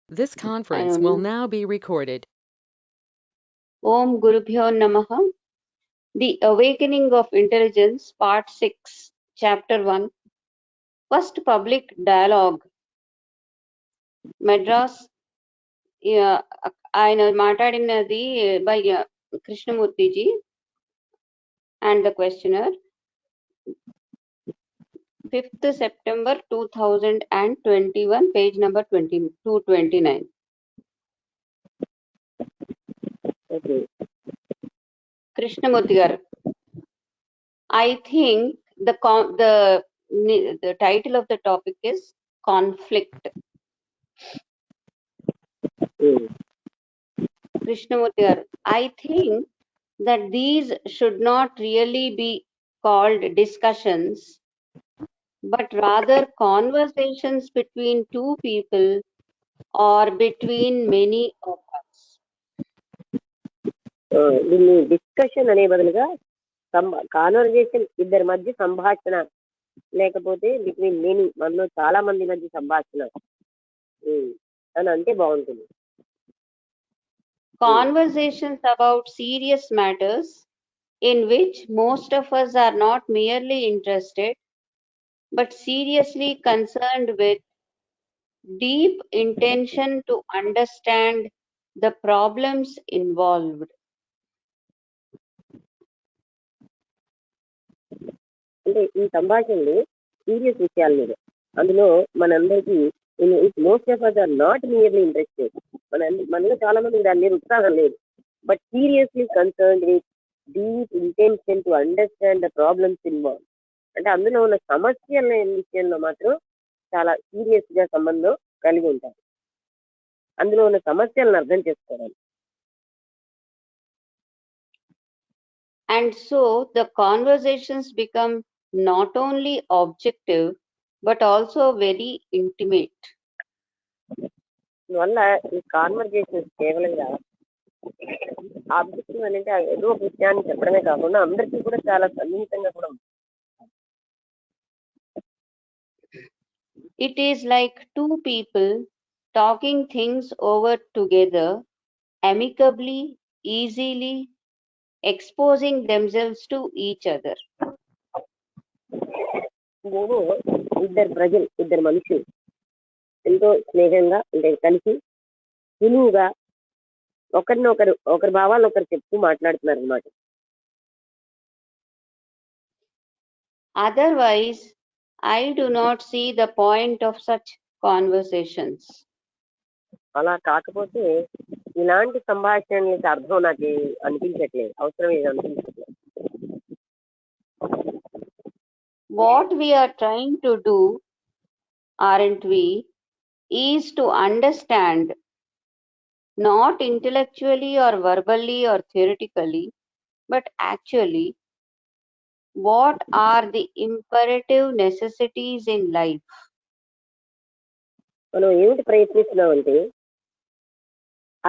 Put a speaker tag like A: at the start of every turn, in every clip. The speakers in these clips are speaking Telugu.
A: This conference will now be recorded.
B: Om Gurubhyo Namaha. The Awakening of Intelligence, Part 6, Chapter 1. First Public Dialogue. Madras. ఆయన మాట్లాడినది by Krishnamurti ji and the questioner. 5th September 2021, page number 229.
C: Okay.
B: Krishnamurti garu, I think the title of the topic is conflict. Krishnamurti garu, I think that these should not really be called discussions, but rather conversations between two people or between many of us.
C: దీన్ని డిస్కషన్ అనే బదులుగా కాన్వర్జేషన్, ఇద్దరి మధ్య సంభాషణ, లేకపోతే బిట్వీన్ మెనీ, మనలో చాలా మంది మధ్య సంభాషణ అని అంటే బాగుంటుంది.
B: Conversations about serious matters in which most of us are not merely interested but seriously concerned with deep intention to understand the problems involved.
C: అంటే ఈ సంభాషణలు సీరియస్ విషయాల మీద, అందులో మనందరికీ most of us are not nearly interested, మనలో చాలా మందికి దాని మీద ఉత్సాహం లేదు, but seriously concerned with deep intention to understand the problems involve. అంటే అందులో ఉన్న సమస్యల విషయంలో మాత్రం చాలా సీరియస్ గా సంబంధం కలిగి ఉంటారు, అందులో ఉన్న సమస్యలను అర్థం చేసుకోవాలి.
B: And so the conversations become not only objective but also very intimate.
C: అందువల్ల ఈ కాన్వర్జేషన్ కేవలంగా ఆబ్జెక్టివ్ అనేది ఏదో ఒక విషయాన్ని చెప్పడమే కాకుండా అందరికీ కూడా చాలా సన్నిహితంగా కూడా ఉంటుంది.
B: It is like two people talking things over together, amicably, easily, exposing themselves to each other.
C: నేను ఇద్దరు మనుషులు ఎంతో స్నేహంగా అంటే కలిసి సులువుగా ఒకరి భావాలను ఒకరు చెప్తూ మాట్లాడుతున్నారు అన్నమాట.
B: Otherwise, I do not see the point of such conversations.
C: అలా కాకపోతే ఇలాంటి సంభాషణలకి అర్థం నాకు అనిపించట్లేదు, అవసరం ఏది అనిపించట్లేదు.
B: What we are trying to do, aren't we, is to understand, not intellectually or verbally or theoretically, but actually, what are the imperative necessities in life.
C: మనం ఏమిటి ప్రయత్నిస్తున్నాం అంటే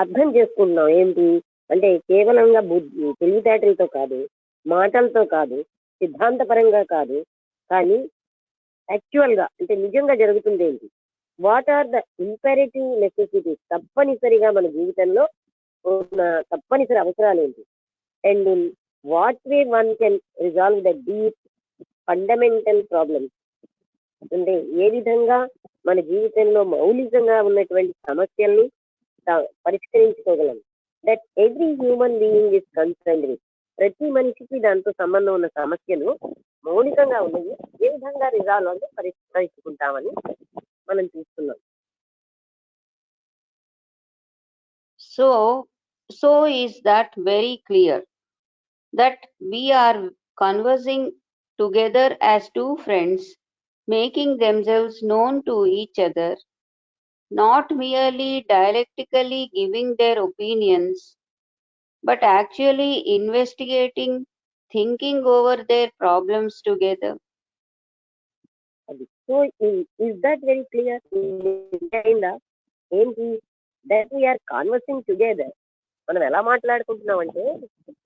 C: అర్థం చేసుకుంటున్నాం. ఏంటి అంటే కేవలంగా తెలివితేటలతో కాదు, మాటలతో కాదు, సిద్ధాంతపరంగా కాదు, కానీ యాక్చువల్ గా అంటే నిజంగా జరుగుతుంది ఏంటి, what are the imperative necessities, తప్పనిసరిగా మన జీవితంలో ఉన్న తప్పనిసరి అవసరాలు ఏంటి, and in what way one can resolve the deep fundamental problems, అంటే ఏ విధంగా మన జీవితంలో మౌలికంగా ఉన్నటువంటి సమస్యల్ని పరిష్కరించుకోగలం. That every human being is concerned with, ప్రతి మనిషికి దాంతో సంబంధం ఉన్న సమస్యలు మౌలికంగా ఉన్నవి ఏ విధంగా రిజాల్వ్ అంటే పరిష్కరించుకుంటామని మనం చూస్తున్నాం.
B: So is that very clear that we are conversing together as two friends, making themselves known to each other, not merely dialectically giving their opinions, but actually investigating, thinking over their problems together.
C: So is that very clear? ఏంటి దట్ వీఆర్ కాన్వర్సింగ్ టుగెదర్. మనం ఎలా మాట్లాడుకుంటున్నాం అంటే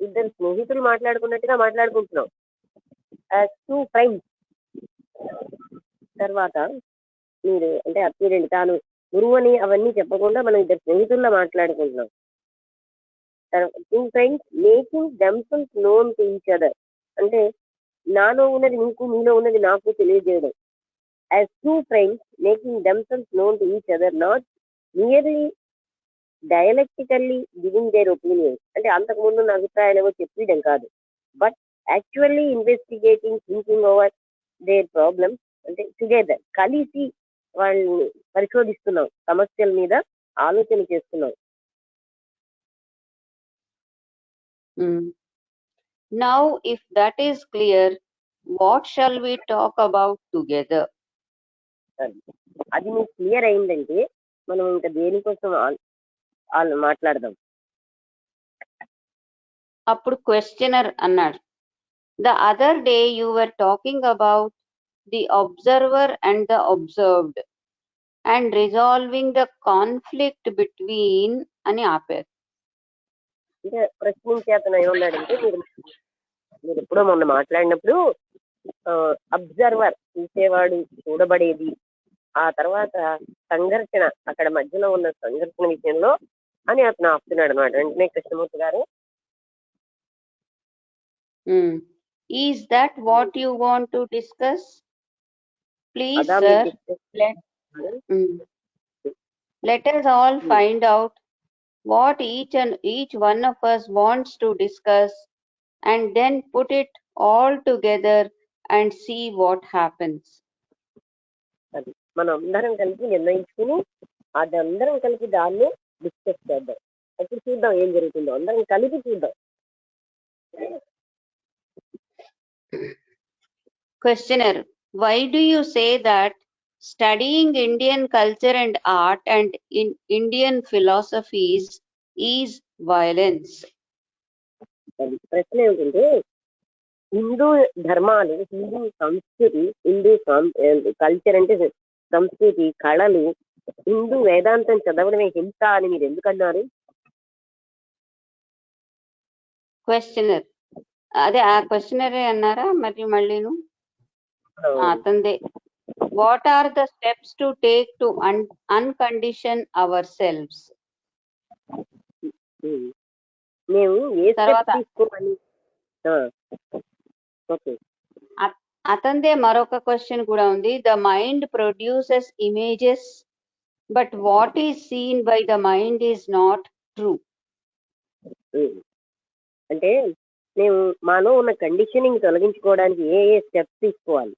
C: ఇద్దరు స్నేహితులు మాట్లాడుకున్నట్టుగా మాట్లాడుకుంటున్నాం, యాజ్ టూ ఫ్రెండ్స్. తర్వాత మీరు అంటే చూడండి, తాను గురువు అని అవన్నీ చెప్పకుండా మనం ఇద్దరు స్నేహితుల్లో మాట్లాడుకుంటున్నాం. Two friends making themselves known to each other, అంటే నాలో ఉన్నది నీకు, నీలో ఉన్నది నాకు తెలియజేయడం. As two friends making themselves known to each other, not nearly dialectically giving their opinions, అంటే అంతకు ముందు ఉన్న అభిప్రాయాలు ఏవో చెప్పడం కాదు, but actually investigating, thinking over their problems, అంటే టుగెదర్ కలిసి వాళ్ళని పరిశోధిస్తున్నాం, సమస్యల మీద ఆలోచన చేస్తున్నాం.
B: Now, if that is clear, what shall we talk about together?
C: అది మీకు క్లియర్ అయిందంటే మనం ఇంకా దేనికోసం మాట్లాడదాం.
B: అప్పుడు క్వశ్చనర్ అన్నాడు, the other day you were talking about the observer and the observed and resolving the conflict between అని ఆపారు.
C: అంటే ప్రశ్నించే అతను ఏమన్నాడంటే, మీరు ఎప్పుడో మొన్న మాట్లాడినప్పుడు అబ్జర్వర్ చూసేవాడు, చూడబడేది, ఆ తర్వాత సంఘర్షణ, అక్కడ మధ్యలో ఉన్న సంఘర్షణ విషయంలో అని అతను ఆపుతున్నాడు అనమాట. వెంటనే కృష్ణమూర్తి గారు,
B: is that what you want to discuss? Please sir, let us all find out what each one of us wants to discuss and then put it all together and see what happens.
C: అది మనం అందరం కలిసి నిర్ణయించుకుని అదందరం కలిసి దాన్ని డిస్కస్ చేద్దాం. అప్పుడు చూద్దాం ఏం జరుగుతుందో, అందరం కలిసి చూద్దాం.
B: Questioner, why do you say that studying Indian culture and art and Indian philosophies is violence?
C: ప్రశ్న ఏమిటంటే, హిందూ ధర్మాలు, హిందూ సంస్కృతి, హిందూ కల్చర్ అంటే సంస్కృతి, కళలు, హిందూ వేదాంతం చదవడమే హింస అని మీరు ఎందుకన్నారు?
B: క్వశ్చనర్, అదే ఆ క్వశ్చనరే అన్నారా మరి మళ్ళీను? అతందే. What are the steps to take to uncondition ourselves?
C: మేము ఏ స్టెప్ తీసుకోవాలి? ఓకే,
B: అతందే మరొక క్వశ్చన్ కూడా ఉంది. The mind produces images but what is seen by the mind is not true.
C: అంటే మేము మాలో ఉన్న కండిషనింగ్ తొలగించుకోవడానికి ఏ ఏ స్టెప్స్ తీసుకోవాలి?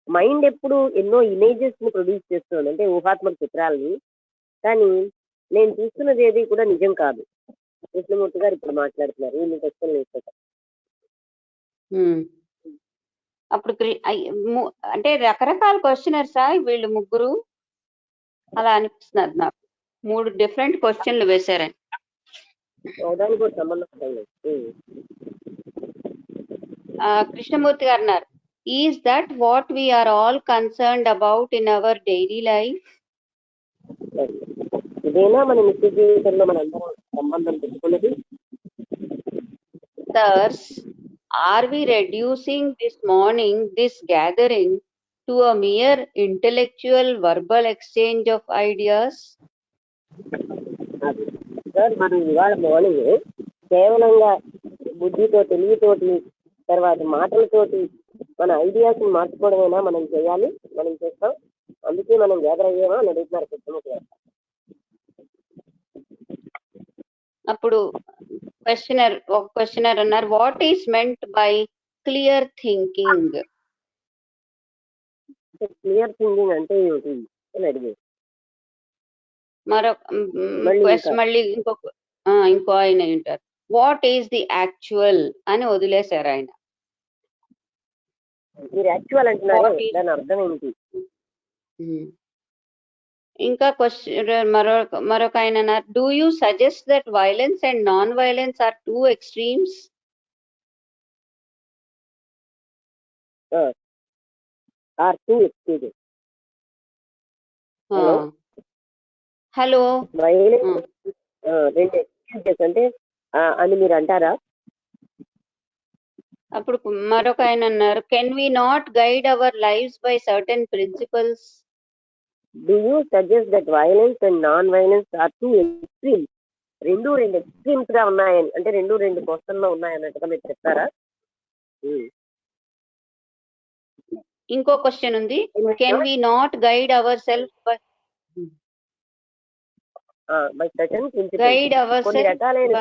C: మైండ్ ఎప్పుడు ఎన్నో ఇమేజెస్ ని ప్రొడ్యూస్ చేస్తుంది, అంటే ఊహాత్మక చిత్రాలని, కానీ నేను చూస్తున్నది ఏది కూడా నిజం కాదు. కృష్ణమూర్తి గారు ఇప్పుడు మాట్లాడుతున్నారు, వీళ్ళు క్వశ్చన్ వేస్తారు.
B: అప్పుడు అంటే రకరకాల క్వశ్చనర్సా వీళ్ళు ముగ్గురు? అలా అనిపిస్తున్నారు నాకు. 3 డిఫరెంట్ క్వశ్చన్లు వేశారని. కృష్ణమూర్తి గారు అన్నారు, is that what we are all concerned about in our daily life?
C: ఇదేనా మన నిత్య జీవితంలో మనందరం సంబంధం పెట్టుకున్నది?
B: Thus, are we reducing this morning, this gathering, to a mere intellectual verbal exchange of ideas?
C: Sir, మనం ఇవాళ మార్నింగ్ కేవలంగా బుద్ధితో, తెలివితోటి, తర్వాత మాటలతోటి మన ఐడియాస్ ని మార్చుకోవడమేనా మనం చేయాలి, మనం చేస్తాం, అందుకే మనం గ్యాదర్ అయ్యామా అని అడుగుతున్నారు కృష్ణమూర్తి గారు.
B: అప్పుడు ఒక క్వశ్చనర్ అన్నారు, what is meant by clear thinking?
C: Clear thinking అంటే ఏమిటి అని అడిగారు.
B: మళ్ళీ ఇంకో ఆయన ఉంటారు, వాట్ ఈస్ ది యాక్చువల్ అని వదిలేశారు ఆయన.
C: మీరు యాక్చువల్ అంటున్నారు, దాని అర్థం ఏంటి?
B: ఇంకా క్వశ్చన్ మరొక ఆయన అన్నారు, do you suggest that violence and non violence are 2 extremes?
C: Are 2 extremes.
B: Hello,
C: violence 2 extremes అంటే అని మీరు అంటారా?
B: అప్పుడు మరొక ఆయన అన్నారు, can we not guide our lives by certain principles?
C: Do you suggest that violence and non violence are two extreme? రెండు ఎక్స్ట్రీమ్స్ గా ఉన్నాయని, అంటే రెండు పోస్టర్లో ఉన్నాయన్నట్టుగా మీరు చెప్తారా?
B: ఇంకో క్వశ్చన్ ఉంది. Can we not guide our self
C: by certain principles?
B: Guide our
C: కొన్ని
B: సెల్ఫ్
C: రకాలైన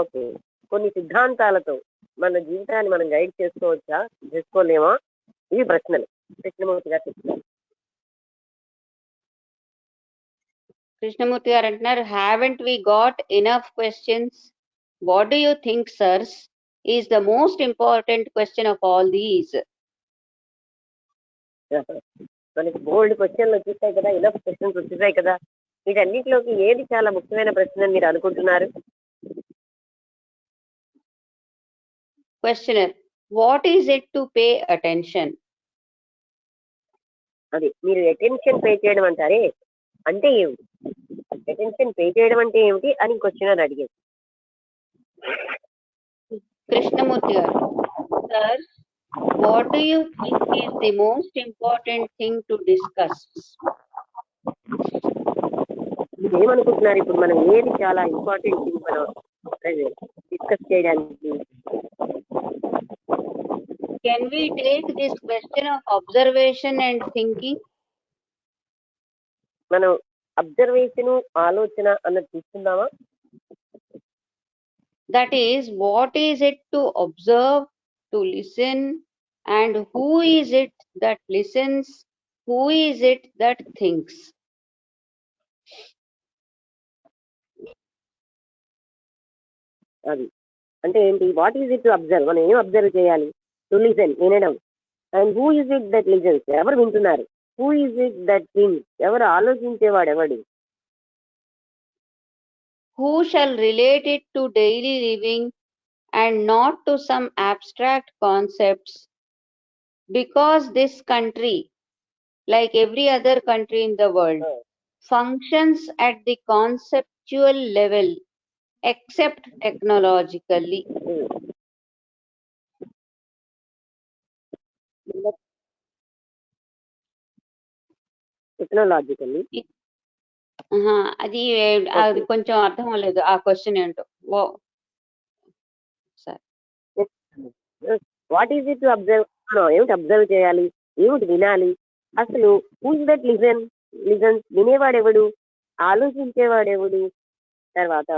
C: ఓకే, కొన్ని సిద్ధాంతాలతో మన జీవితాన్ని మనం గైడ్ చేసుకోలేమా? ఇవి ప్రశ్నలు. కృష్ణమూర్తి గారు చెప్తున్నారు.
B: కృష్ణమూర్తి గారు అంటున్నారు, haven't we got enough questions? What do you think, sirs, is the most important question of all these?
C: మనకి బోల్డ్ క్వశ్చన్లు వచ్చేసాయి కదా, ఇనఫ్ క్వశ్చన్స్ వచ్చేసాయి కదా, వీటన్నిటిలోకి ఏది చాలా ముఖ్యమైన ప్రశ్న అని మీరు అనుకుంటున్నారు?
B: Questioner, what is it to pay attention?
C: అది మీరు అటెన్షన్ పే చేయడం అంటారే, అంటే ఏమిటి? అటెన్షన్ పే చేయడం అంటే ఏమిటి అని క్వశ్చనర్ అడిగేది.
B: Krishnamurti garu, sir, what do you think is the most important thing to discuss?
C: ఏమనుకుంటున్నారు ఇప్పుడు మనం ఏది చాలా ఇంపార్టెంట్ థింగ్ మనం డిస్కస్ చేయడానికి?
B: Can we take this question of observation and thinking?
C: మనం అబ్జర్వేషన్ ఆలోచన అన్నది తీసుకుందామా?
B: That is, what is it to observe, to listen, and who is it that listens? Who is it that thinks?
C: అది అంటే ఏంటి? What is it to observe? మనం ఏం అబ్జర్వ్ చేయాలి? టు లిసన్, వినడం. And who is it that listens? ఎవరు వింటున్నారు? Who is it that things? ఎవరు ఆలోచించేవాడు ఎవడు?
B: Who shall relate it to daily living and not to some abstract concepts? Because this country, like every other country in the world, functions at the conceptual level except technologically.
C: Technologically
B: అది కొంచెం అర్థం అవ్వలేదు ఆ క్వశ్చన్ ఏంటో.
C: What is it to observe? ఏమిటి అబ్జర్వ్ చేయాలి? ఏమిటి వినాలి? అసలు హూ ఇస్ దట్ లిజన్స్? వినేవాడెవడు? ఆలోచించేవాడెవడు? తర్వాత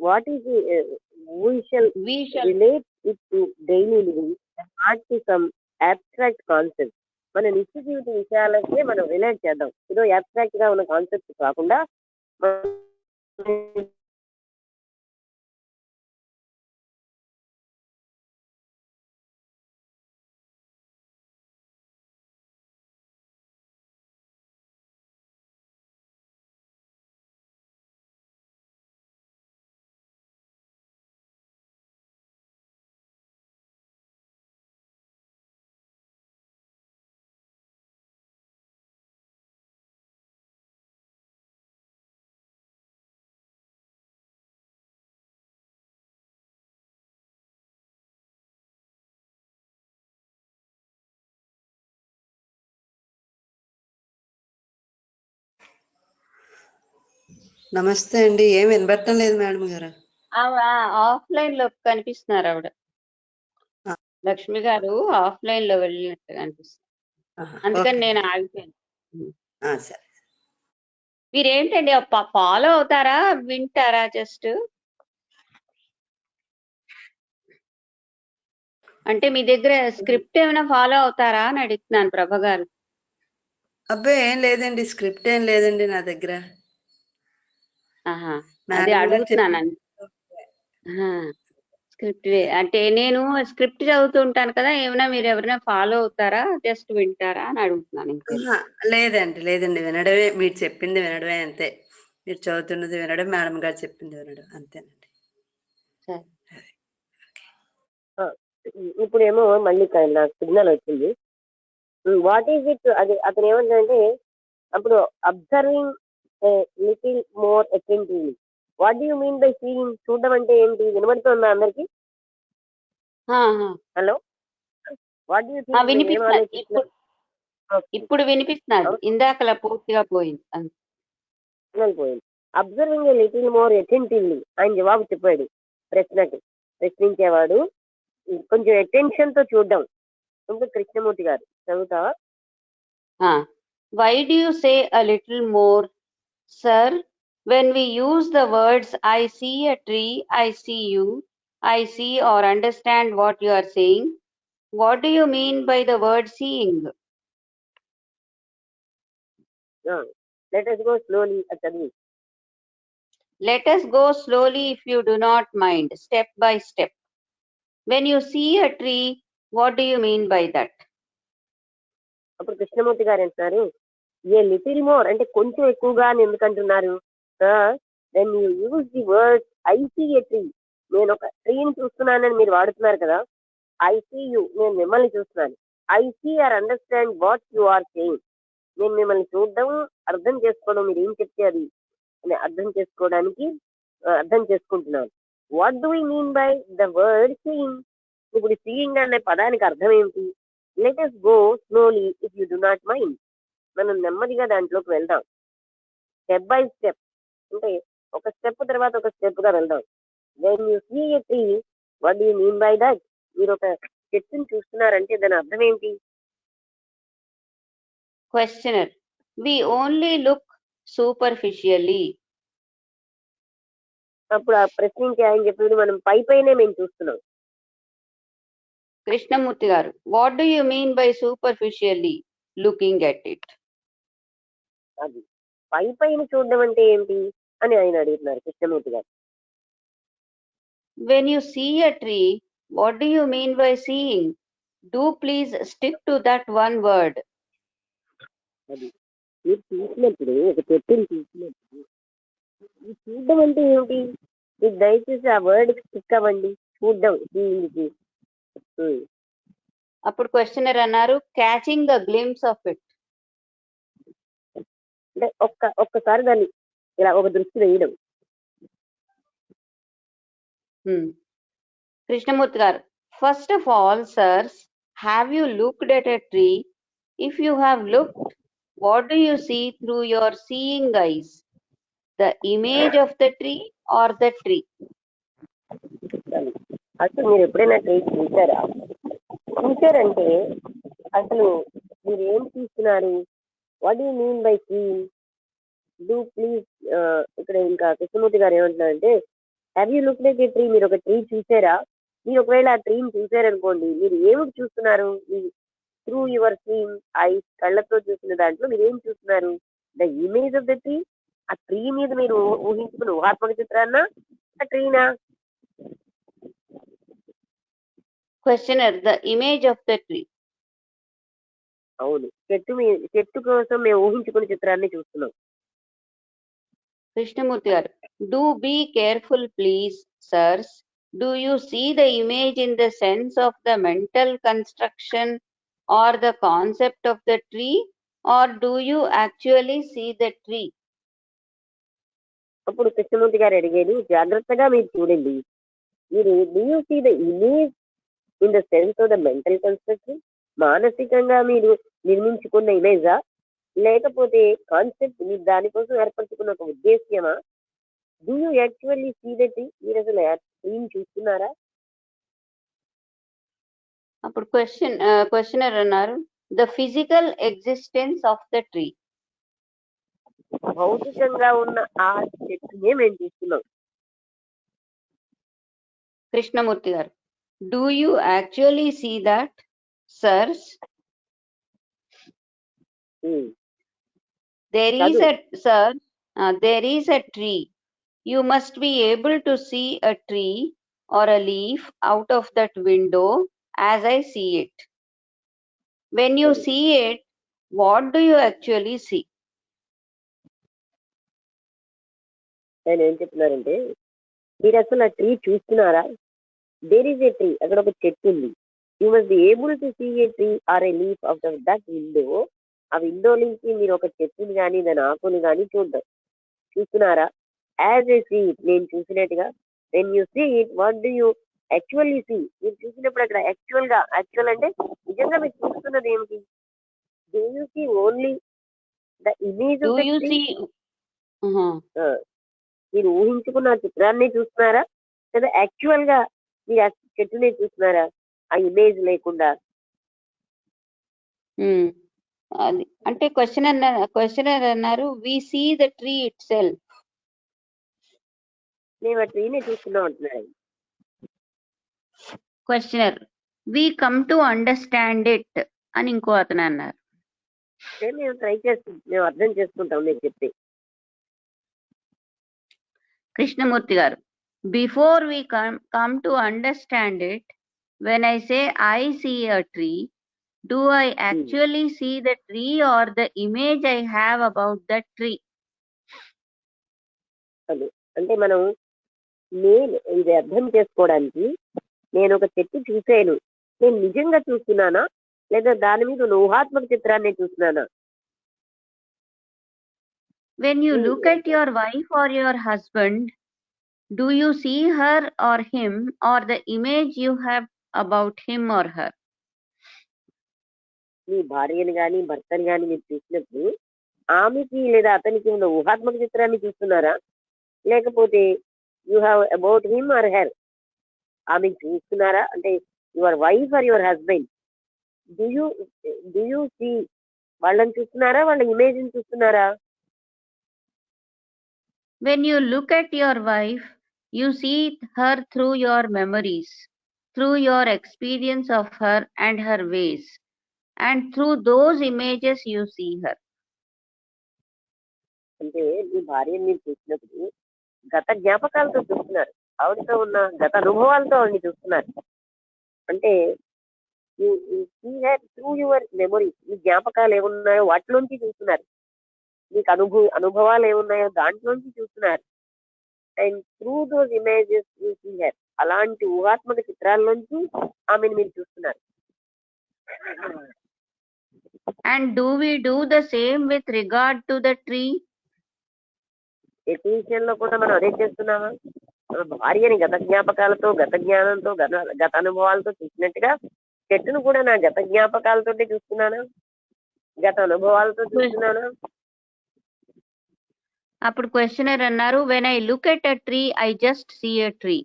C: what is we shall relate it to daily living and not to some abstract concept. మన నిత్య జీవిత విషయాలకే మనం రిలేట్ చేద్దాం. ఏదో అబ్స్ట్రాక్ట్ గా ఉన్న కాన్సెప్ట్ కాకుండా
D: నమస్తే అండి. ఏం వినబడటం లేదు మేడం గారు.
B: ఆఫ్లైన్ లో కనిపిస్తున్నారు ఆవిడ. లక్ష్మి గారు ఆఫ్లైన్ లో వెళ్ళినట్టు కనిపిస్తుంది. అందుకని నేను ఆగిపోయాను.
D: సరే,
B: మీరేంటండి ఫాలో అవుతారా, వింటారా? జస్ట్ అంటే మీ దగ్గర స్క్రిప్ట్ ఏమైనా ఫాలో అవుతారా అని అడుగుతున్నాను ప్రభ గారు.
D: అబ్బాయి ఏం లేదండి, స్క్రిప్ట్ ఏం లేదండి నా దగ్గర.
B: అదే అడుగుతున్నాను. స్క్రిప్ట్ అంటే నేను స్క్రిప్ట్ చదువుతుంటాను కదా, ఏమైనా మీరు ఎవరైనా ఫాలో అవుతారా, జస్ట్ వింటారా అని అడుగుతున్నాను.
D: లేదండి, వినడమే. మీరు చెప్పింది వినడమే అంతే. మీరు చదువుతున్నది వినడం, మేడం గారు చెప్పింది వినడం అంతేనండి.
C: ఇప్పుడేమో మళ్ళీ నాకు సిగ్నల్ వచ్చింది. What is it? అది అతను ఏమంటాడంటే, అప్పుడు observing little more attentively. What do you mean by seeing? చూడడం అంటే ఏంటి? వినబడుతుందా అందరికి? Hello, what do you think మీరు ఏం
B: వినిపిస్తున్నారు
C: ఆలోచిస్తున్నారు?
B: ఇప్పుడు వినిపిస్తున్నారు. ఇందాకలా పూర్తిగా పోయింది.
C: పోయింది. Observing a little more attentively ఆయన జవాబు చెప్పాడు ప్రశ్నకి. ప్రశ్నించేవాడు కొంచెం అటెన్షన్ తో చూడడం. ఇంకా కృష్ణమూర్తి గారు చదువుతావా?
B: Why do you say a little more, sir? When we use the words I see a tree, I see you, I see or understand what you are saying, what do you mean by the word seeing?
C: Let us go slowly చదివి.
B: Let us go slowly if you do not mind, step by step. When you see a tree, what do you mean by that?
C: అప్పుడు కృష్ణమూర్తి గారు అంటున్నారు, ఏ లిటిల్ మోర్ అంటే కొంచెం ఎక్కువగా అని ఎందుకు అంటున్నారు? Then you use the word I see a tree. నేను ఒక ట్రీని చూస్తున్నానని మీరు వాడుతున్నారు కదా. ఐ సీ యూ, నేను మిమ్మల్ని చూస్తున్నాను. I see or understand what you are saying. నేను మిమ్మల్ని చూడడం, అర్థం చేసుకోవడం, మీరు ఏం చెప్తే అది అని అర్థం చేసుకోవడానికి అర్థం చేసుకుంటున్నాను. What do we mean by the word seeing? ఇప్పుడు సీయింగ్ అనే పదానికి అర్థం ఏమిటి? Let us go slowly if you do not mind. మనం నెమ్మదిగా దాంట్లోకి వెళ్దాం. స్టెప్ బై స్టెప్ అంటే ఒక స్టెప్ తర్వాత ఒక స్టెప్ గా వెళ్దాం. When you see a tree, what do you mean by that? మీరు ఒక చెట్టుని చూస్తున్నారంటే దాని అర్థం ఏంటి?
B: Questioner, we only look superficially.
C: అప్పుడు ఆ ప్రశ్నకి ఆయన చెప్పేది మనం పైనే మేము చూస్తున్నాం.
B: Krishnamurti garu, what do you mean by superficially looking at it?
C: అది పైన చూడడం అంటే ఏంటి అని ఆయన అడుగుతున్నారు కృష్ణమూర్తి గారు.
B: When you see a tree, what do you mean by seeing? Do please stick to that one word.
C: అది మీరు చూసినప్పుడు ఒక చెట్టుని చూసినప్పుడు చూడడం అంటే ఏమిటి? మీకు దయచేసి ఆ వర్డ్ స్టిక్ అవ్వండి. చూడడం సీయింగ్కి.
B: అప్పుడు క్వశ్చనర్ అన్నారు, catching the glimpse of it.
C: అంటే ఒక్కసారి దాన్ని ఇలా ఒక దృష్టి వేయడం.
B: కృష్ణమూర్తి గారు, first of all sirs, have you looked at a tree? If you have looked, what do you see through your seeing eyes? The image of the tree or the tree?
C: అసలు మీరు ఎప్పుడైనా ట్రీ చూసారా? చూసారంటే అసలు మీరు ఏం చూస్తున్నారు? What you mean by seeing? Do please. ఇక్కడ ఇంకా కృష్ణమూర్తి గారు ఏమంటున్నారంటే, have you looked at a tree? మీరు ఒక ట్రీ చూసారా? మీరు ఒకవేళ ఆ ట్రీని చూసారనుకోండి, మీరు ఏమిటి చూస్తున్నారు? త్రూ యువర్ సీయింగ్ ఐస్, కళ్ళతో చూసిన దాంట్లో మీరు ఏం చూస్తున్నారు? The image of the tree. ఆ ట్రీ మీద మీరు ఊహించుకున్న ఊహాత్మక చిత్రాన్న ఆ ట్రీనా?
B: Questioner, the image of the tree.
C: అవును, చెట్టు కోసం మేము ఊహించుకున్న చిత్రాన్ని చూస్తున్నాం.
B: Krishnamurti garu, do be careful please sirs. Do you see the image in the sense of the mental construction or the concept of the tree, or do you actually see the tree?
C: అప్పుడు కృష్ణమూర్తి గారు అడిగేది, జాగ్రత్తగా మీరు చూడండి. మీరు do you see the image in the sense of the mental construction? మానసికంగా మీరు నిర్మించుకున్న ఇమేజా, లేకపోతే కాన్సెప్ట్ మీరు దానికోసం ఏర్పరచుకున్న ఒక ఉద్దేశ్యమా? Do you actually see the tree? మీరు అసలు ట్రీని చూస్తున్నారా?
B: అప్పుడు క్వశ్చనర్ అన్నారు, the physical existence of the tree.
C: భౌతికంగా ఉన్న ఆ చెట్టునే మేము చూస్తున్నాం.
B: Krishnamurti garu, do you actually see that sirs? There is a tree. You must be able to see a tree or a leaf out of that window as I see it. When you see it, what do you actually see?
C: ఆయన ఏం చెప్తున్నారంటే, మీరు అసలు ఆ ట్రీ చూస్తున్నారా? దేర్ ఈజ్ ఏ ట్రీ, అక్కడ ఒక చెట్టు ఉంది. You must be able to see a tree or a leaf out of that window. ఆ విండో నుంచి మీరు ఒక చెట్టుని కానీ దాని ఆకుని కానీ చూస్తున్నారా? యాజ్ ఏ సీ ఇట్, నేను చూసినట్టుగా. When you see it, what do you actual you see, మీరు చూసినప్పుడు అక్కడ యాక్చువల్ అంటే నిజంగా మీరు చూస్తున్నది ఏమిటి? Do you see only the image
B: do
C: of the
B: you
C: tree?
B: See?
C: మీరు ఊహించుకున్న ఆ చిత్రాన్ని చూస్తున్నారా, లేదా యాక్చువల్ గా మీరు ఆ చెట్టుని చూస్తున్నారా ఆ ఇమేజ్ లేకుండా?
B: అది అంటే క్వశ్చనర్ అన్నారు we see the tree itself.
C: మేము ఆ ట్రీని చూస్తున్నాం అంటున్నారు.
B: Questioner we come to understand it అని ఇంకో అతను అన్నారు.
C: మేము ట్రై చేస్తాం, మేము అర్థం చేసుకుంటాం మీరు చెప్తే.
B: కృష్ణమూర్తి గారు, before we come to understand it, when I say I see a tree, do I actually see the tree or the image I have about the tree?
C: అది అంటే మనం నేను ఇది అర్థం చేసుకోవడానికి నేను ఒక చెట్టు చూసాను, నేను నిజంగా చూస్తున్నానా, లేదా దాని మీద ఉన్న ఊహాత్మక చిత్రాన్ని చూస్తున్నానా?
B: When you look at your wife or your husband, do you see her or him or the image you have about him or her?
C: మీ భార్యని కానీ భర్తని కానీ మీరు చూసినప్పుడు ఆమెకి లేదా అతనికి ఉన్న ఊహాత్మక చిత్రాన్ని చూస్తున్నారా, లేకపోతే you have about him or her ఆమె చూస్తున్నారా? అంటే your wife or your husband, do you see వాళ్ళని చూస్తున్నారా, వాళ్ళ ఇమేజ్ ని చూస్తున్నారా?
B: When you look at your wife, you see her through your memories, through your experience of her and her ways, and through those images you see her.
C: అంటే మీ భార్యని మీరు చూసినప్పుడు గత జ్ఞాపకాలతో చూస్తున్నారు, ఆవిడతో ఉన్న గత అనుభవాలతో ఆవిడని చూస్తున్నారు. అంటే త్రూ యువర్ మెమొరీ, మీ జ్ఞాపకాలు ఏమున్నాయో వాటిలోంచి చూస్తున్నారు, మీకు అనుభవాలు ఏమున్నాయో దాంట్లోంచి చూస్తున్నారు. And through those images you see her, అలాంటి ఊహాత్మక చిత్రాల్లోంచి ఆమెను మీరు చూస్తున్నారు.
B: And do we do the same with regard to the tree?
C: ప్రతి విషయంలో కూడా మనం అదే చేస్తున్నామా? మన భార్యని గత జ్ఞాపకాలతో, గత జ్ఞానంతో, గత అనుభవాలతో చూసినట్టుగా చెట్టును కూడా నా గత జ్ఞాపకాలతో చూస్తున్నానా, గత అనుభవాలతో చూస్తున్నానా?
B: అప్పుడు క్వశ్చనర్ అన్నారు, when I look at a tree I just see a tree.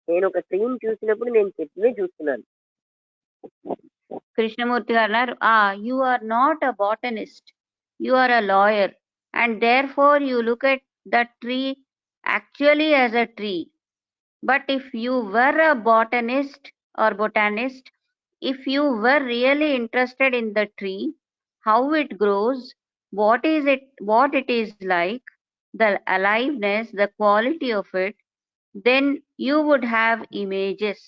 C: నేను ఒక ట్రీని చూసినప్పుడు నేను చెట్టుని చూస్తున్నాను.
B: కృష్ణమూర్తి గారు అన్నారు, you are not a botanist, you are a lawyer, and therefore you look at the tree actually as a tree. But if you were a botanist, if you were really interested in the tree, how it grows, what it is like, the aliveness, the quality of it, then you would have images,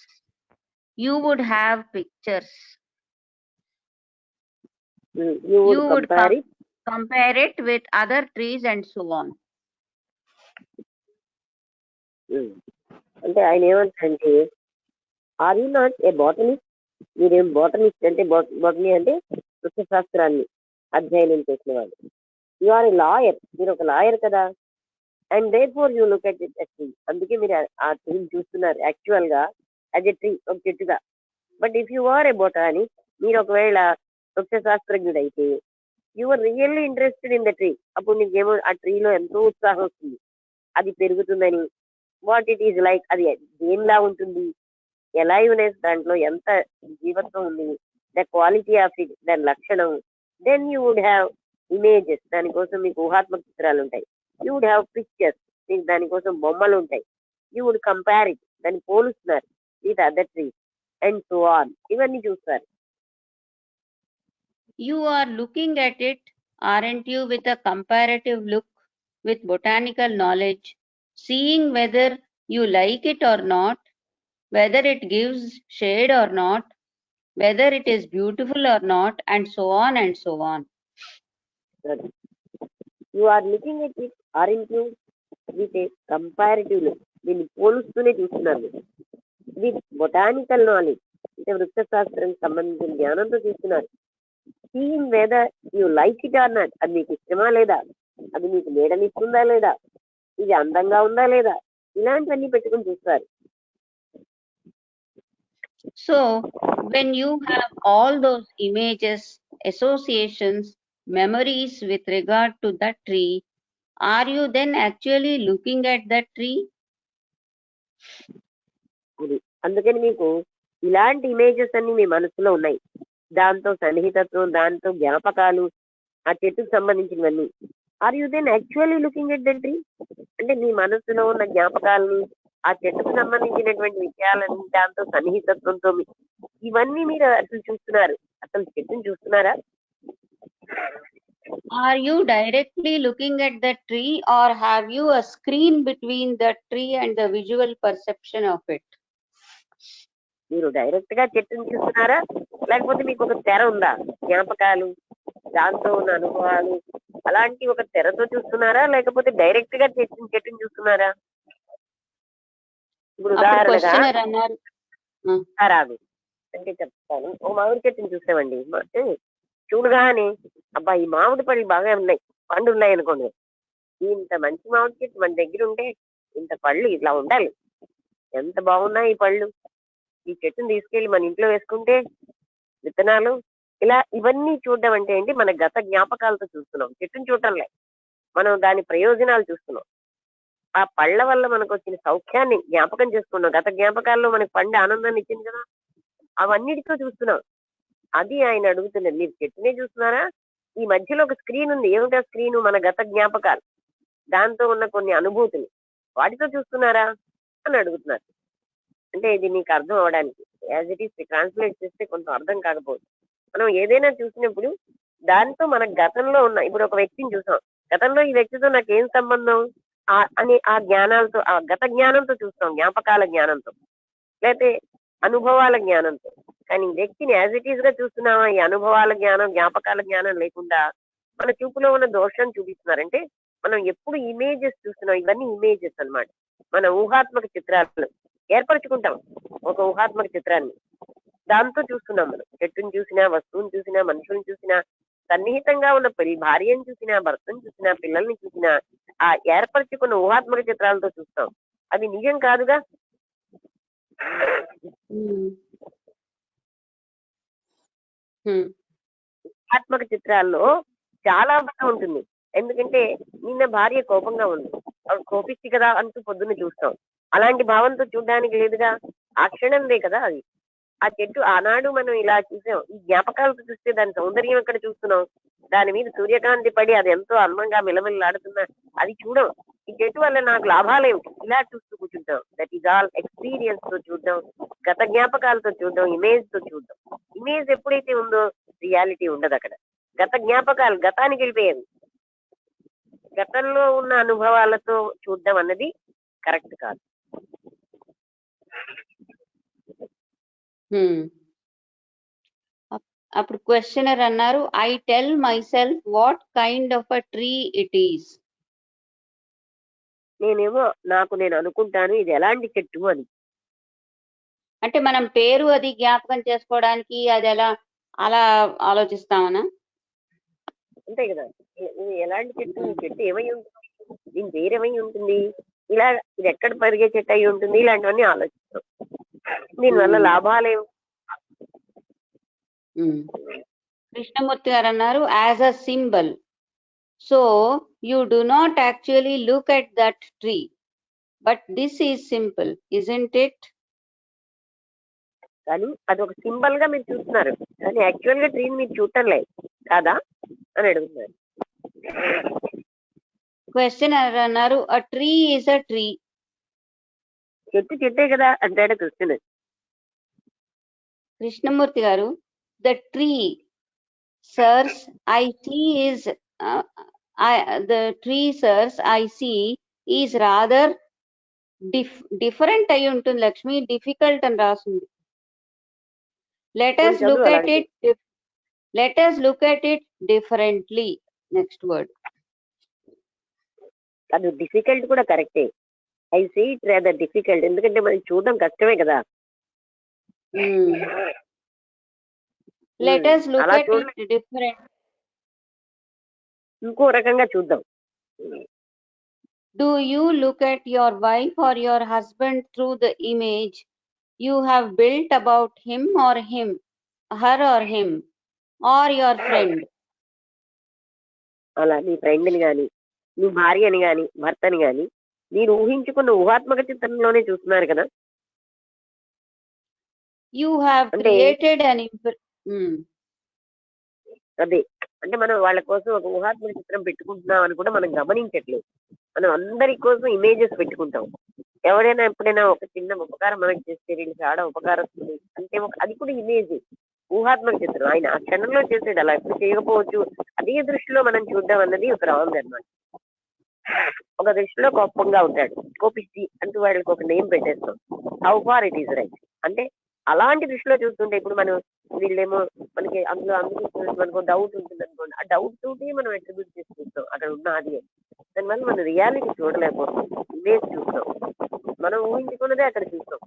B: you would have pictures,
C: You would
B: compare it with other trees and so on.
C: అంటే ఆయన ఏమంటారంటే, are you not a botanist? మీరేం బాటనిస్ట్ అంటే బాటనీ అంటే వృక్షశాస్త్రాన్ని అధ్యయనం చేసిన వాళ్ళు. యు ఆర్ ఏ లాయర్, మీరు ఒక లాయర్ కదా. And therefore you look at it tree, అందుకే మీరు ఆ ట్రీని చూస్తున్నారు యాక్చువల్ గా యాజ్ ఎ ట్రీ, ఒక చెట్టుగా. But if you are a botany, మీరు ఒకవేళ వృక్షశాస్త్రజ్ఞుడు అయితే, you are really interested in the tree, అప్పుడు నీకేమో ఆ ట్రీలో ఎంతో ఉత్సాహం వస్తుంది, అది పెరుగుతుందని, వాట్ ఇట్ ఈజ్ లైక్, అది దేనిలా ఉంటుంది, ఎలైవ్నెస్, దాంట్లో ఎంత జీవత్వం ఉంది, ద క్వాలిటీ ఆఫ్ ఇట్, దాని లక్షణం. Then you would have images, దానికోసం మీకు ఊహాత్మక చిత్రాలు ఉంటాయి. యూ వుడ్ హ్యావ్ పిక్చర్స్, మీకు దానికోసం బొమ్మలు ఉంటాయి. యూ వుడ్ కంపేర్ ఇట్, దాన్ని పోలుస్తున్నారు with other trees and so on, ఇవన్నీ చూస్తారు.
B: You are looking at it, aren't you, with a comparative look, with botanical knowledge, seeing whether you like it or not, whether it gives shade or not, whether it is beautiful or not, and so on and so on.
C: You are looking at it, aren't you, with a comparative look, దీన్ని పోలుస్తూనే చూస్తున్నారు. విత్ బొటానికల్ నాలెడ్జ్, అంటే వృక్షశాస్త్రానికి సంబంధించిన జ్ఞానంతో చూస్తున్నారు. Seeing whether you like it or not, అది మీకు ఇష్టమా లేదా, అది మీకు నీడనిస్తుందా లేదా, ఇది అందంగా ఉందా లేదా, ఇలాంటివన్నీ పెట్టుకుని చూస్తారు.
B: So, when you have all those images, associations, memories with regard to that tree, are you then actually looking at that tree?
C: అది అందుకని మీకు ఇలాంటి ఇమేజెస్ అన్ని మీ మనసులో ఉన్నాయి. దాంతో సన్నిహితత్వం, దాంతో జ్ఞాపకాలు, ఆ చెట్టుకు సంబంధించినవన్నీ. Are you then actually looking at the tree? అంటే మీ మనసులో ఉన్న జ్ఞాపకాలని, ఆ చెట్టుకు సంబంధించినటువంటి విషయాలని, దాంతో సన్నిహితత్వంతో ఇవన్నీ మీరు అసలు చూస్తున్నారు. అసలు చెట్టుని చూస్తున్నారా?
B: Are you directly looking at the tree, or have you a screen between the tree and the visual perception of it?
C: మీరు డైరెక్ట్ గా చెట్టుని చూస్తున్నారా, లేకపోతే మీకు ఒక తెర ఉందా? జ్ఞాపకాలు, దాంతో ఉన్న అనుభవాలు, అలాంటి ఒక తెరతో చూస్తున్నారా, లేకపోతే డైరెక్ట్ గా చెట్టుని చూస్తున్నారా? ఇప్పుడు
B: అప్పుడు
C: ఉదాహరణగా
B: క్వశ్చనర్ అన్నారు
C: రాదు అంటే చెప్తాను. ఓ మామిడి చెట్టుని చూసామండి. చూడగానే అబ్బా ఈ మామిడి పళ్ళు బాగా ఉన్నాయి, పండు ఉన్నాయి అనుకోండి. ఇంత మంచి మామిడి చెట్టు మన దగ్గర ఉంటే ఇంత పళ్ళు ఇలా ఉండాలి, ఎంత బాగున్నాయి ఈ పళ్ళు, ఈ చెట్టుని తీసుకెళ్లి మన ఇంట్లో వేసుకుంటే విత్తనాలు, ఇలా ఇవన్నీ చూడడం అంటే ఏంటి? మన గత జ్ఞాపకాలతో చూస్తున్నాం. చెట్టుని చూడటంలే, మనం దాని ప్రయోజనాలు చూస్తున్నాం. ఆ పళ్ళ వల్ల మనకు వచ్చిన సౌఖ్యాన్ని జ్ఞాపకం చేసుకున్నాం. గత జ్ఞాపకాల్లో మనకి పండు ఆనందాన్ని ఇచ్చింది కదా, అవన్నిటితో చూస్తున్నాం. అది ఆయన అడుగుతున్నది. మీరు చెట్టునే చూస్తున్నారా? ఈ మధ్యలో ఒక స్క్రీన్ ఉంది. ఏమిటా స్క్రీన్? మన గత జ్ఞాపకాలు, దాంతో ఉన్న కొన్ని అనుభూతులు, వాటితో చూస్తున్నారా అని అడుగుతున్నారు. అంటే ఇది మీకు అర్థం అవడానికి యాజ్ ఇట్ ఈస్ ట్రాన్స్లేట్ చేస్తే కొంత అర్థం కాకపోవచ్చు. మనం ఏదైనా చూసినప్పుడు దాంతో మన గతంలో ఉన్న, ఇప్పుడు ఒక వ్యక్తిని చూసాం, గతంలో ఈ వ్యక్తితో నాకు ఏం సంబంధం అని ఆ జ్ఞానాలతో, ఆ గత జ్ఞానంతో చూస్తాం, జ్ఞాపకాల జ్ఞానంతో, లేకపోతే అనుభవాల జ్ఞానంతో. కానీ ఈ వ్యక్తిని యాజ్ ఇట్ ఈస్ గా చూస్తున్నామా? ఈ అనుభవాల జ్ఞానం, జ్ఞాపకాల జ్ఞానం లేకుండా మన చూపులో ఉన్న దోషం చూపిస్తున్నారంటే మనం ఎప్పుడు ఇమేజెస్ చూస్తున్నాం. ఇవన్నీ ఇమేజెస్ అన్నమాట. మన ఊహాత్మక చిత్రాలను ఏర్పరచుకుంటాం, ఒక ఊహాత్మక చిత్రాన్ని, దాంతో చూస్తున్నాం. మనం చెట్టుని చూసినా, వస్తువుని చూసినా, మనుషుల్ని చూసినా, సన్నిహితంగా ఉన్న భార్యను చూసినా, భర్తను చూసినా, పిల్లల్ని చూసినా, ఆ ఏర్పరచుకున్న ఊహాత్మక చిత్రాలతో చూస్తాం. అది నిజం కాదుగా. ఊహాత్మక చిత్రాల్లో చాలా బాగా ఉంటుంది. ఎందుకంటే నిన్న భార్య కోపంగా ఉంది, కోపిచ్చి కదా అంటూ పొద్దున్న చూస్తాం. అలాంటి భావంతో చూడడానికి లేదుగా, ఆ క్షణందే కదా అది. ఆ చెట్టు ఆనాడు మనం ఇలా చూసాం, ఈ జ్ఞాపకాలతో చూస్తే దాని సౌందర్యం ఎక్కడ చూస్తున్నాం? దాని మీద సూర్యకాంతి పడి అది ఎంతో అందంగా మిలమిల్లాడుతున్నా అది చూడం. ఈ చెట్టు వల్ల నాకు లాభాలేమిటి? ఇలా చూస్తూ కూర్చుంటాం. దట్ ఈస్ ఆల్ ఎక్స్పీరియన్స్ తో చూడడం, గత జ్ఞాపకాలతో చూడడం, ఇమేజ్ తో చూడడం. ఇమేజ్ ఎప్పుడైతే ఉందో రియాలిటీ ఉండదు అక్కడ. గత జ్ఞాపకాలు గతానికి వెళ్ళిపోయేవి. గతంలో ఉన్న అనుభవాలతో చూడడం అన్నది కరెక్ట్ కాదు.
B: అప్పుడు క్వశ్చనర్ అన్నారు, I tell my self what kind of a tree it is.
C: నేనేమో నాకు నేను అనుకుంటాను ఇది ఎలాంటి చెట్టు అని.
B: అంటే మనం పేరు అది జ్ఞాపకం చేసుకోవడానికి అది ఎలా అలా ఆలోచిస్తామనా?
C: అంతే కదా. ఇది ఎలాంటి చెట్టు, ఈ చెట్టు ఏమై ఉంటుంది, దీని పేరు ఏమై ఉంటుంది, ఇలా ఇది ఎక్కడ పెరిగే చెట్టు అయి ఉంటుంది, ఇలాంటివన్నీ ఆలోచిస్తాం. దీనివల్ల లాభాలేవు.
B: కృష్ణమూర్తి గారు అన్నారు, as a symbol. So you do not actually look at that tree, but this is simple, isn't it?
C: కానీ అది ఒక సింబల్ గా మీరు చూస్తున్నారు, కానీ యాక్చువల్ గా ట్రీని మీరు చూడటం లేదు కాదా అని అడుగుతున్నారు.
B: క్వశ్చన్ అన్నారు, a tree is a tree.
C: చెట్టు చెట్టే కదా అంటాడు క్వశ్చన్.
B: కృష్ణమూర్తి గారు, the tree sirs I see is the tree sirs I see is rather different అయి ఉంటుంది లక్ష్మి, డిఫికల్ట్ అని రాస్తుంది. let us look at it differently. Next word
C: అది డిఫికల్ట్ కూడా కరెక్టే. I see it rather difficult, ఎందుకంటే మనకి చూడడం కష్టమే కదా.
B: let us look at it different.
C: ఇంకో రకంగా చూద్దాం.
B: Do you look at your wife or your husband through the image you have built about him or him, her or him, or your friend.
C: అలా నీ ఫ్రెండ్ని కానీ నీ భార్యని కానీ భర్తని కానీ మీరు ఊహించుకున్న ఊహాత్మక చిత్రంలోనే చూస్తున్నారు కదా.
B: You have
C: అంటే
B: created an
C: అదే అంటే మనం వాళ్ళ కోసం ఒక ఊహాత్మక చిత్రం పెట్టుకుంటున్నాం అని కూడా మనం గమనించట్లేదు. మనం అందరి కోసం ఇమేజెస్ పెట్టుకుంటాం. ఎవరైనా ఎప్పుడైనా ఒక చిన్న ఉపకారం మనకి చేస్తే వీళ్ళు చాలా ఉపకారస్తుంది అంటే అది కూడా ఇమేజ్, ఊహాత్మక చిత్రం. ఆయన ఆ క్షణంలో చేసేది అలా ఎప్పుడు చేయకపోవచ్చు. అదే దృష్టిలో మనం చూద్దాం అన్నది ఒక రాంగ్ అన్నమాట. ఒక దృష్టిలో కోపంగా ఉంటాడు, కోపిష్టి అంటూ వాళ్ళకి ఒక నేమ్ పెట్టేస్తాం. How far it is right అంటే అలాంటి దృష్టిలో చూస్తుంటే ఇప్పుడు మనం వీళ్ళేమో మనకి అందులో మనకు డౌట్ ఉంటుంది అనుకోండి, ఆ డౌట్ తోటి మనం అట్రిబ్యూట్ చేసి చూస్తాం అక్కడ ఉన్న అది. దానివల్ల మనం రియాలిటీ చూడలేకపోతాం, ఇమేజ్ చూస్తాం, మనం ఊహించుకున్నదే అక్కడ చూస్తాం,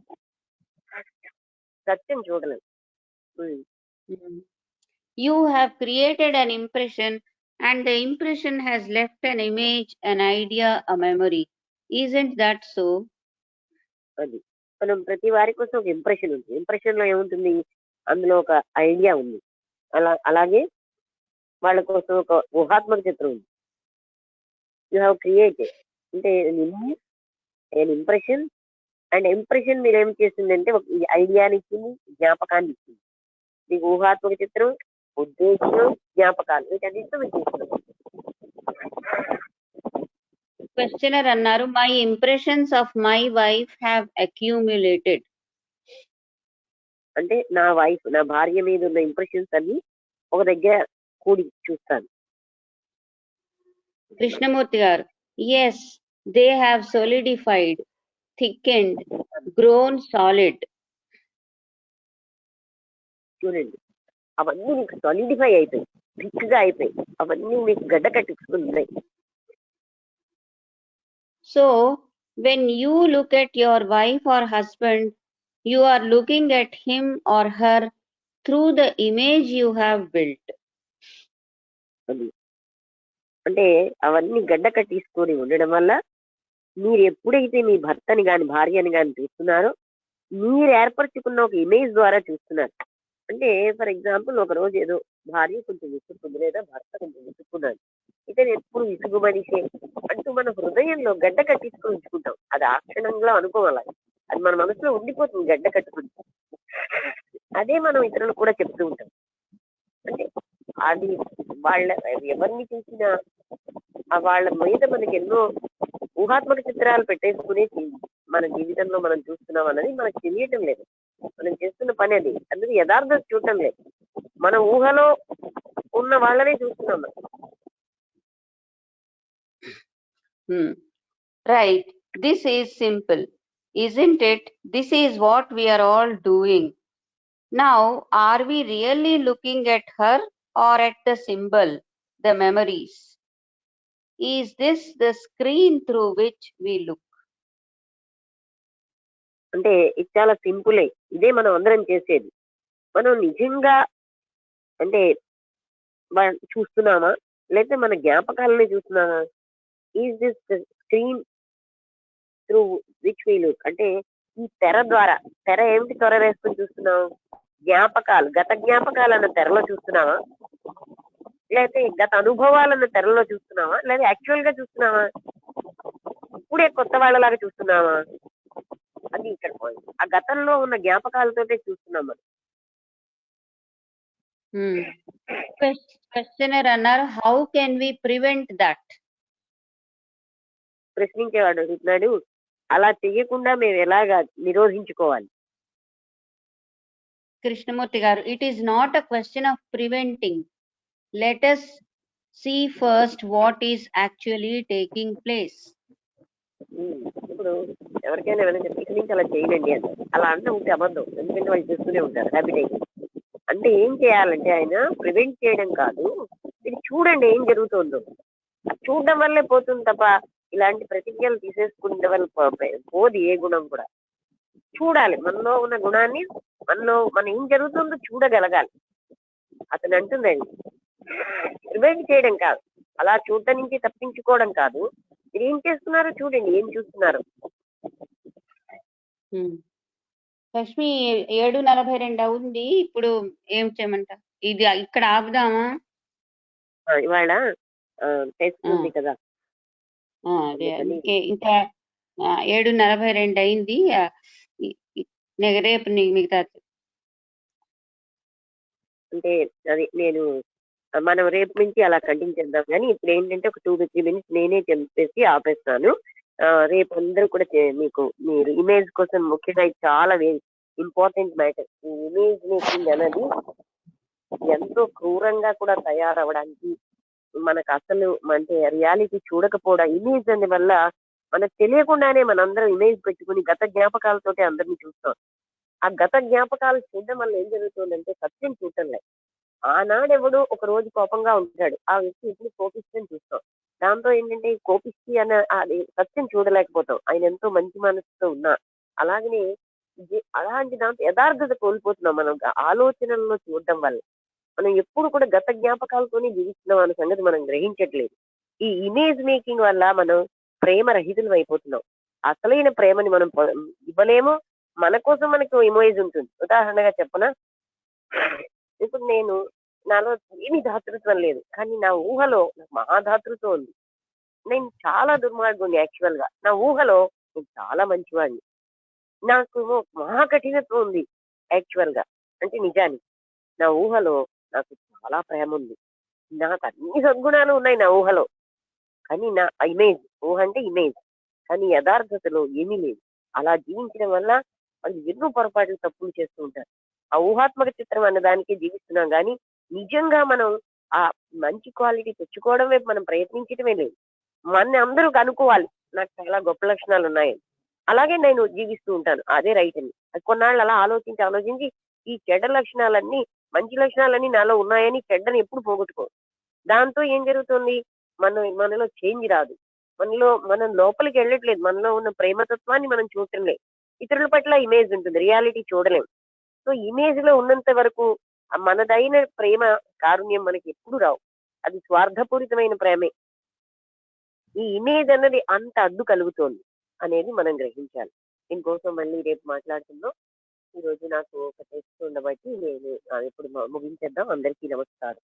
C: సత్యం చూడలేం.
B: You have created an impression, and the impression has left an image, an idea, a memory. Isn't that so?
C: అది మనం ప్రతి వారి కోసం ఒక ఇంప్రెషన్ ఉంది. ఇంప్రెషన్ లో ఏముంటుంది, అందులో ఒక ఐడియా ఉంది. అలాగే వాళ్ళ కోసం ఒక ఊహాత్మక చిత్రం ఉంది. యూ హ్యావ్ క్రియేటెడ్ అంటే ఇంప్రెషన్, అండ్ ఇంప్రెషన్ మీరు ఏం చేసిందంటే ఒక ఐడియాని ఇచ్చింది, జ్ఞాపకాన్ని ఇచ్చింది. మీకు ఊహాత్మక చిత్రం, ఉద్దేశం, జ్ఞాపకాలు వీటన్నిటితో మీరు చేస్తున్నారు.
B: Questioner అన్నారు, my impressions of my wife have accumulated.
C: అంటే నా వైఫ్, నా భార్య మీద ఉన్న ఇంప్రెషన్స్ అన్ని ఒక దగ్గర కూడి చూస్తాను.
B: కృష్ణమూర్తి గారు, yes, they have solidified, thickened, grown solid.
C: చూడండి, అవన్నీ మీకు సాలిడిఫై అయిపోయి, థిక్ గా అయిపోయి, అవన్నీ మీకు గడ్డ కట్టించుకున్నాయి.
B: So, when you look at your wife or husband, you are looking at him or her through the image you have built.
C: అది అంటే అవన్నీ గడ్డ కట్టించుకొని ఉండడం వల్ల మీరు ఎప్పుడైతే మీ భర్తని కానీ భార్యని కానీ చూస్తున్నారో మీరు ఏర్పరచుకున్న ఒక ఇమేజ్ ద్వారా చూస్తున్నారు. అంటే ఫర్ ఎగ్జాంపుల్ ఒక రోజు ఏదో భార్య కొంచెం విసుక్కుంది లేదా భర్త కొంచెం విసుక్కున్నాడు, ఇతను ఎప్పుడు విసుగు మనిషే అంటూ మన హృదయంలో గడ్డ కట్టించుకొని ఉంచుకుంటాం. అది ఆ క్షణంలో అనుకోవాలి, అది మన మనసులో ఉండిపోతుంది గడ్డ కట్టుకుని. అదే మనం ఇతరులకు కూడా చెప్తూ ఉంటాం. అంటే అది వాళ్ళ ఎవరిని చూసినా వాళ్ళ మీద మనకి ఎన్నో ఊహాత్మక చిత్రాలు పెట్టేసుకునే మన జీవితంలో మనం చూస్తున్నాం అన్నది మనకు తెలియటం లేదు. మనం చేస్తున్న పని అది, అందుకు యథార్థం చూడటం లేదు, మన ఊహలో ఉన్న వాళ్ళనే చూస్తున్నాం.
B: Right, this is simple, isn't it? This is what we are all doing. Now, are we really looking at her or at the symbol, the memories? Is this the screen through which we look?
C: అంటే ఇది చాలా సింపులే, ఇదే మనం అందరం చేసేది. మనం నిజంగా అంటే చూస్తున్నామా లేకపోతే మన జ్ఞాపకాలనే చూస్తున్నామా? Is this the screen through which we look అంటే ఈ తెర ద్వారా, తెర ఏమిటి తెర వేసుకొని చూస్తున్నాం? జ్ఞాపకాలు, గత జ్ఞాపకాలు అన్న తెరలో చూస్తున్నావా లేకపోతే గత అనుభవాలన్న తెరలో చూస్తున్నావా లేదా యాక్చువల్ గా చూస్తున్నావా? ఇప్పుడే కొత్త వాళ్ళలాగా చూస్తున్నావా? అది ఇక్కడ పాయింట్. ఆ గతంలో ఉన్న జ్ఞాపకాలతోటే చూస్తున్నాం మనం.
B: క్వశ్చనర్ అన్నారు, how can we prevent that?
C: ప్రశ్నించేవాడు అడుగుతున్నాడు, అలా చెయ్యకుండా మేము ఎలాగా నిరోధించుకోవాలి?
B: Krishnamurti garu, it is not a question of preventing. Let us see first what is actually taking place.
C: ఇప్పుడు ఎవరికైనా ఏమైనా ఇక్కడి నుంచి అలా చేయనండి అని అలా అంటే ఉంటే అబద్ధం, ఎందుకంటే వాళ్ళు చేస్తూనే ఉంటారు హ్యాబిట్ అయితే. అంటే ఏం చేయాలంటే ఆయన ప్రివెంట్ చేయడం కాదు, ఇది చూడండి ఏం జరుగుతుందో. చూడడం వల్లే పోతుంది తప్ప ఇలాంటి ప్రతిజ్ఞలు తీసేసుకునే వల్ల పోదు ఏ గుణం కూడా. చూడాలి, మనలో ఉన్న గుణాన్ని, మనలో మన ఏం జరుగుతుందో చూడగలగాలి. అతను అంటుందండి, ప్రివెంట్ చేయడం కాదు, అలా చూడటం నుంచి తప్పించుకోవడం కాదు, మీరు ఏం చేస్తున్నారో చూడండి, ఏం చూస్తున్నారు.
B: లక్ష్మి 7:42 అవుంది. ఇప్పుడు ఏం చేయమంటారు? ఇది ఇక్కడ ఆపుదామా?
C: ఇవాళ టెస్ట్ ఉంది కదా,
B: అదే
C: అందుకని.
B: అందుకే ఇంకా 7:42 అయింది. రేపు మిగతా
C: అంటే అది నేను మనం రేపు నుంచి అలా కంటిన్యూ చేద్దాం. కానీ ఇప్పుడు ఏంటంటే ఒక 2 to 3 minutes నేనే చెప్పేసి ఆపేస్తాను. రేపు అందరూ కూడా మీకు మీరు ఇమేజ్ కోసం ముఖ్యంగా ఇది చాలా ఇంపార్టెంట్ మ్యాటర్. ఈ ఇమేజ్ మేకింగ్ అనేది ఎంతో క్రూరంగా కూడా తయారవడానికి, మనకు అసలు అంటే రియాలిటీ చూడకపోవడం, ఇమేజ్ అనే వల్ల మనకు తెలియకుండానే మనందరం ఇమేజ్ పెట్టుకుని గత జ్ఞాపకాలతోటి అందరినీ చూస్తాం. ఆ గత జ్ఞాపకాలు చూడడం వల్ల ఏం జరుగుతుందంటే సత్యం చూడటం లేదు. ఆనాడెవడో ఒక రోజు కోపంగా ఉంటాడు, ఆ వ్యక్తి ఇప్పుడు కోపిస్తని చూస్తాం. దాంతో ఏంటంటే ఈ కోపిస్తి అన్న అది సత్యం చూడలేకపోతాం, ఆయన ఎంతో మంచి మనసుతో ఉన్నా. అలాగనే అలాంటి దాంతో యథార్థత కోల్పోతున్నాం మనం ఆలోచనల్లో చూడడం వల్ల. మనం ఎప్పుడు కూడా గత జ్ఞాపకాలతోనే జీవిస్తున్నాం అనే సంగతి మనం గ్రహించట్లేదు. ఈ ఇమేజ్ మేకింగ్ వల్ల మనం ప్రేమ రహితులం అయిపోతున్నాం. అసలైన ప్రేమని మనం ఇవ్వలేము. మన కోసం మనకు ఇమేజ్ ఉంటుంది. ఉదాహరణగా చెప్పనా, ఇప్పుడు నాలో ఏమీ దాతృత్వం లేదు, కానీ నా ఊహలో నాకు మహాదాతృత్వం ఉంది. నేను చాలా దుర్మార్గుని యాక్చువల్ గా, నా ఊహలో నేను చాలా మంచివాడిని. నాకు మహా కఠినత్వం ఉంది యాక్చువల్ గా, అంటే నిజానికి నా ఊహలో నాకు చాలా ప్రేమ ఉంది. నాకు అన్ని సద్గుణాలు ఉన్నాయి నా ఊహలో. కానీ నా ఇమేజ్, ఊహ అంటే ఇమేజ్, కానీ యథార్థతలో ఏమీ లేదు. అలా జీవించడం వల్ల వాళ్ళు ఎన్నో పొరపాట్లు తప్పులు చేస్తూ ఉంటారు. ఆ ఊహాత్మక చిత్రం అన్న దానికి జీవిస్తున్నాం, కానీ నిజంగా మనం ఆ మంచి క్వాలిటీ తెచ్చుకోవడం వైపు మనం ప్రయత్నించడమే లేదు. మన అందరూ కనుక్కోవాలి నాకు చాలా గొప్ప లక్షణాలు ఉన్నాయని. అలాగే నేను జీవిస్తూ ఉంటాను, అదే రైట్ అని. కొన్నాళ్ళు అలా ఆలోచించి ఆలోచించి ఈ చెడ్డ లక్షణాలన్నీ మంచి లక్షణాలన్నీ నాలో ఉన్నాయని చెడ్డని ఎప్పుడు పోగొట్టుకో. దాంతో ఏం జరుగుతుంది, మనలో చేంజ్ రాదు. మనం లోపలికి వెళ్ళట్లేదు. మనలో ఉన్న ప్రేమతత్వాన్ని మనం చూడటం లేదు. ఇతరుల పట్ల ఇమేజ్ ఉంటుంది, రియాలిటీ చూడలేం. సో ఇమేజ్ లో ఉన్నంత వరకు మనదైన ప్రేమ కారుణ్యం మనకి ఎప్పుడు రావు. అది స్వార్థపూరితమైన ప్రేమే. ఈ ఇమేజ్ అన్నది అంత అడ్డు కలుగుతోంది అనేది మనం గ్రహించాలి. దీనికోసం మళ్ళీ రేపు మాట్లాడుతుందాం. ఈ రోజు నాకు ఒక టెస్ట్ ఉండబట్టి నేను ఇప్పుడు ముగించేద్దాం. అందరికీ నమస్కారం.